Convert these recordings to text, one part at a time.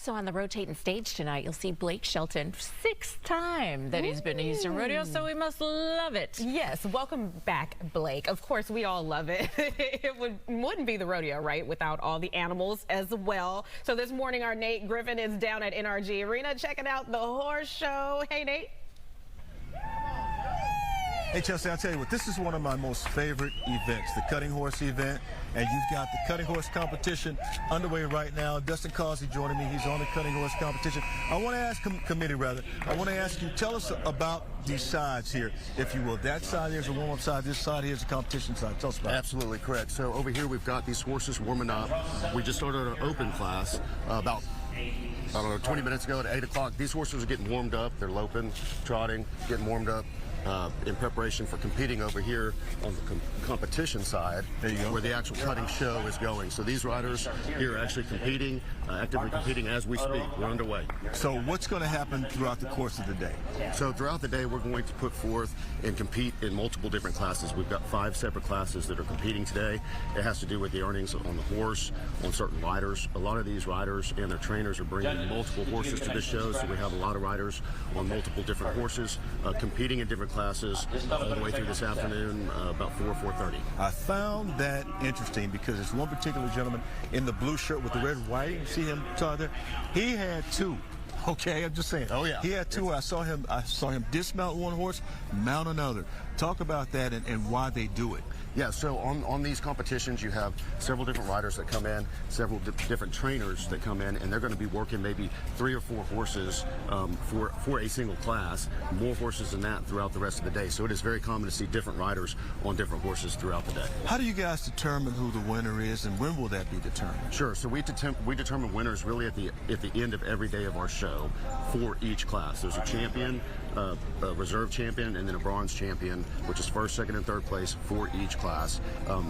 So on the rotating stage tonight, you'll see Blake Shelton, sixth time that he's been to Houston Rodeo, so we must love it. Yes, welcome back, Blake. Of course, we all love it. It wouldn't be the rodeo, right, without all the animals as well. So this morning, our Nate Griffin is down at NRG Arena checking out the horse show. Hey, Nate. Hey, Chelsea, I'll tell you what, this is one of my most favorite events, the cutting horse event, and you've got the cutting horse competition underway right now. Dustin Causey joining me. He's on the cutting horse competition. I want to ask I want to ask you, tell us about these sides here, if you will. That side here's a warm-up side, this side here's a competition side. Tell us about it. Absolutely correct. So over here we've got these horses warming up. We just started our open class about, I don't know, 20 minutes ago at 8 o'clock. These horses are getting warmed up. They're loping, trotting, getting warmed up in preparation for competing over here on the competition side, where the actual cutting show is going. So these riders here are actually competing, actively competing as we speak. We're underway. So what's going to happen throughout the course of the day? So throughout the day, we're going to put forth and compete in multiple different classes. We've got 5 separate classes that are competing today. It has to do with the earnings on the horse, on certain riders. A lot of these riders and their trainers are bringing multiple horses to this show, so we have a lot of riders on multiple different horses competing in different classes all the way through this afternoon, about 4:30. I found that interesting because there's one particular gentleman in the blue shirt with the red white. You see him there? He had 2. Okay, I'm just saying. Oh yeah. He had 2. I saw him dismount one horse, mount another. Talk about that and why they do it. Yeah, so on these competitions, you have several different riders that come in, several different trainers that come in, and they're going to be working maybe 3 or 4 horses for a single class, more horses than that throughout the rest of the day. So it is very common to see different riders on different horses throughout the day. How do you guys determine who the winner is, and when will that be determined? Sure, so we determine winners really at the end of every day of our show for each class. There's a champion, a reserve champion, and then a bronze champion, which is first, second, and third place for each class.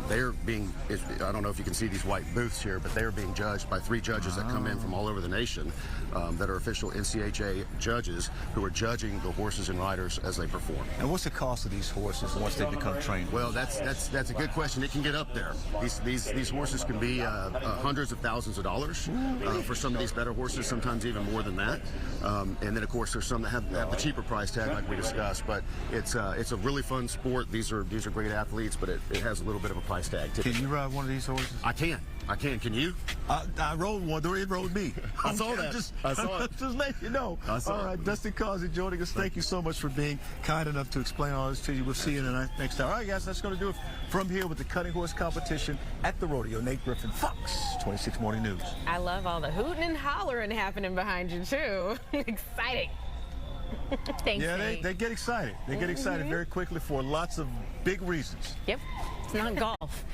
They're being, I don't know if you can see these white booths here, but they're being judged by 3 judges that come in from all over the nation that are official NCHA judges who are judging the horses and riders as they perform. And what's the cost of these horses once they become trained? Well, that's a good question. It can get up there. These horses can be hundreds of thousands of dollars for some of these better horses, sometimes even more than that. And then, of course, there's some that have the cheaper price tag, like we discussed. But it's a really fun sport. These are great athletes, but it has a little bit of a price tag too. Can you ride one of these horses? I can. Can you? I rode one. It rode me. I saw that. I saw it. Just let you know. All right, Dustin Causey joining us. Thank you so much for being kind enough to explain all this to you. We'll see you next time. All right, guys, that's going to do it from here with the cutting horse competition at the rodeo. Nate Griffin, Fox 26 Morning News. I love all the hooting and hollering happening behind you, too. Exciting. Thanks, yeah, Nate. they get excited. They get excited very quickly for lots of big reasons. Yep, it's not golf.